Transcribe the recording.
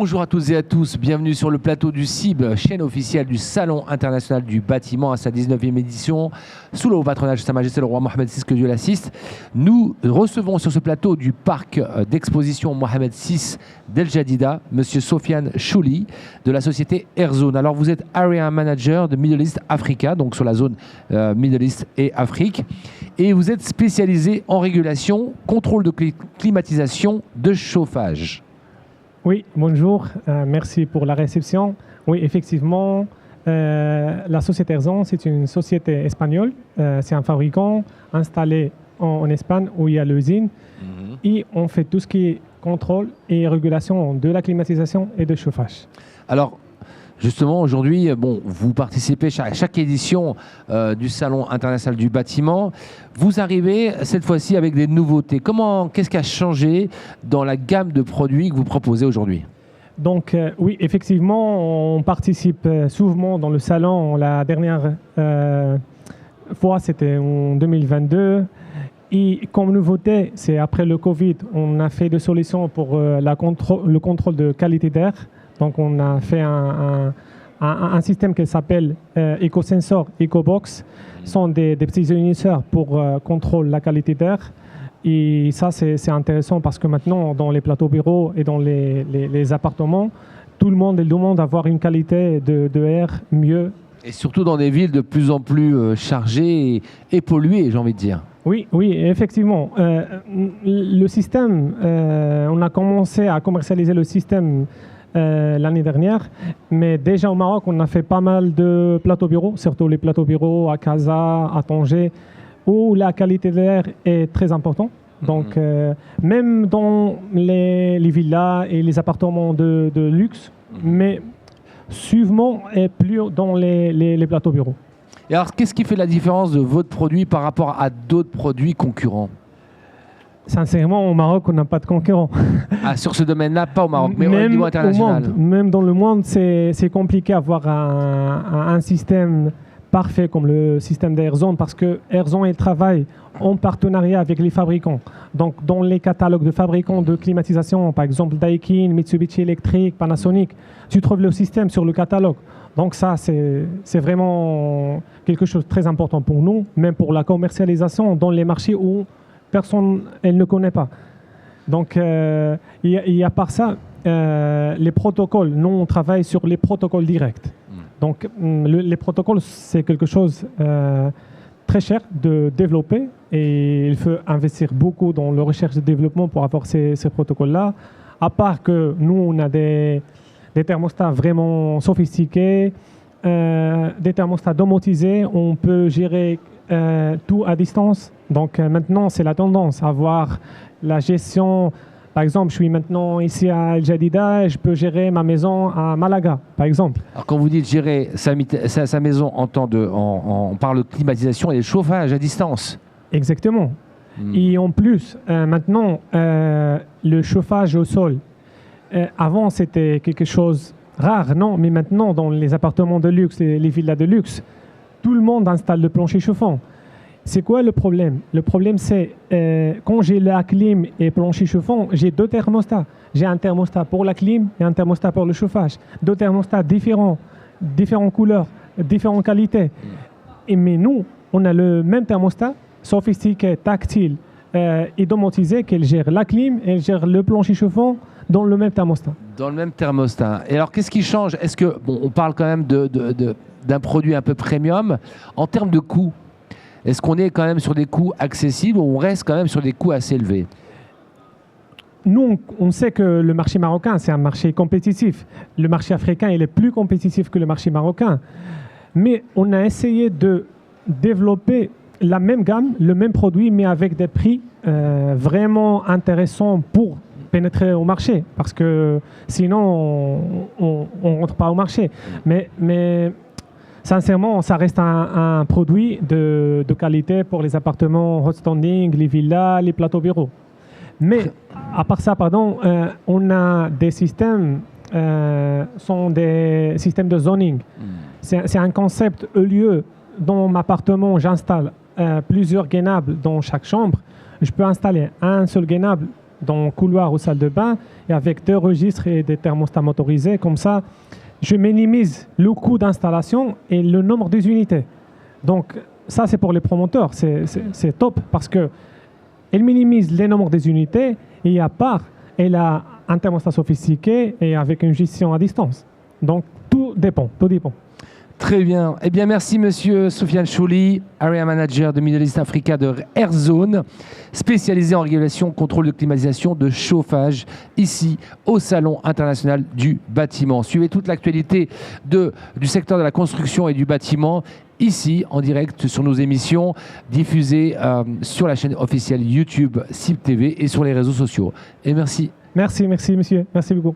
Bonjour à toutes et à tous, bienvenue sur le plateau du CIB, chaîne officielle du Salon international du bâtiment à sa 19e édition, sous le haut patronage de Sa Majesté le roi Mohamed VI, que Dieu l'assiste. Nous recevons sur ce plateau du parc d'exposition Mohamed VI d'El Jadida, Monsieur Sofiane Chouli de la société Airzone. Alors vous êtes Area Manager de Middle East Africa, donc sur la zone Middle East et Afrique, et vous êtes spécialisé en régulation, contrôle de climatisation, de chauffage. Oui, bonjour, merci pour la réception. Oui, effectivement, la société Airzone, c'est une société espagnole. C'est un fabricant installé en Espagne où il y a l'usine. Et on fait tout ce qui est contrôle et régulation de la climatisation et de chauffage. Alors, justement, aujourd'hui, vous participez à chaque édition du Salon international du bâtiment. Vous arrivez cette fois-ci avec des nouveautés. Qu'est-ce qui a changé dans la gamme de produits que vous proposez aujourd'hui ? Donc, oui, effectivement, on participe souvent dans le salon. La dernière fois, c'était en 2022. Et comme nouveauté, c'est après le Covid, on a fait des solutions pour le contrôle de qualité d'air. Donc, on a fait un système qui s'appelle EcoSensor, EcoBox. Ce sont des petits unisseurs pour contrôler la qualité d'air. Et ça, c'est intéressant parce que maintenant, dans les plateaux bureaux et dans les appartements, tout le monde demande d'avoir une qualité d'air mieux. Et surtout dans des villes de plus en plus chargées et polluées, j'ai envie de dire. Oui, effectivement. Le système, on a commencé à commercialiser le système l'année dernière, mais déjà au Maroc, on a fait pas mal de plateaux bureaux, surtout les plateaux bureaux à Casa, à Tanger, où la qualité de l'air est très importante. Donc, même dans les villas et les appartements de luxe, mais suivant et plus dans les plateaux bureaux. Et alors, qu'est-ce qui fait la différence de votre produit par rapport à d'autres produits concurrents ? Sincèrement, au Maroc, on n'a pas de concurrents. Ah, sur ce domaine-là, pas au Maroc, mais au niveau international. Même dans le monde, c'est compliqué d'avoir un système parfait comme le système d'Airzone parce que Airzone travaille en partenariat avec les fabricants. Donc, dans les catalogues de fabricants de climatisation, par exemple Daikin, Mitsubishi Electric, Panasonic, tu trouves le système sur le catalogue. Donc ça, c'est vraiment quelque chose de très important pour nous, même pour la commercialisation dans les marchés où personne ne connaît pas. Donc, et à part ça, les protocoles, nous, on travaille sur les protocoles directs. Donc, les protocoles, c'est quelque chose très cher de développer et il faut investir beaucoup dans la recherche et développement pour avoir ces protocoles-là. À part que nous, on a des thermostats vraiment sophistiqués, des thermostats domotisés, on peut gérer tout à distance. Donc maintenant, c'est la tendance à avoir la gestion. Par exemple, je suis maintenant ici à El Jadida et je peux gérer ma maison à Malaga, par exemple. Alors quand vous dites gérer sa maison on parle de climatisation et de chauffage à distance. Exactement. Et en plus, maintenant, le chauffage au sol, avant c'était quelque chose rare, non, mais maintenant dans les appartements de luxe, les villas de luxe, tout le monde installe le plancher chauffant. C'est quoi le problème ? Le problème, c'est quand j'ai la clim et plancher chauffant, j'ai deux thermostats. J'ai un thermostat pour la clim et un thermostat pour le chauffage. Deux thermostats différentes couleurs, différentes qualités. Mais nous, on a le même thermostat, sophistiqué, tactile et domotisé, qu'elle gère la clim et elle gère le plancher chauffant dans le même thermostat. Dans le même thermostat. Et alors, qu'est-ce qui change ? Est-ce que, on parle quand même d'un produit un peu premium en termes de coût. Est-ce qu'on est quand même sur des coûts accessibles ou on reste quand même sur des coûts assez élevés ? Nous, on sait que le marché marocain, c'est un marché compétitif. Le marché africain, il est plus compétitif que le marché marocain. Mais on a essayé de développer la même gamme, le même produit, mais avec des prix vraiment intéressants pour pénétrer au marché. Parce que sinon, on ne rentre pas au marché. Mais sincèrement, ça reste un produit de qualité pour les appartements hot standing, les villas, les plateaux bureaux. Mais à part ça, on a des systèmes, sont des systèmes de zoning. C'est un concept, au lieu dans mon appartement, j'installe plusieurs gainables dans chaque chambre, je peux installer un seul gainable dans le couloir ou salle de bain, et avec 2 registres et des thermostats motorisés. Comme ça, je minimise le coût d'installation et le nombre des unités. Donc, ça, c'est pour les promoteurs. C'est top parce qu'elle minimise les nombres des unités et à part, elle a un thermostat sophistiqué et avec une gestion à distance. Donc, tout dépend. Très bien. Eh bien, merci Monsieur Soufiane Chouli, Area Manager de Middle East Africa de AirZone, spécialisé en régulation, contrôle de climatisation, de chauffage, ici au Salon international du bâtiment. Suivez toute l'actualité du secteur de la construction et du bâtiment, ici en direct sur nos émissions diffusées sur la chaîne officielle YouTube CIB TV et sur les réseaux sociaux. Et merci. Merci monsieur. Merci beaucoup.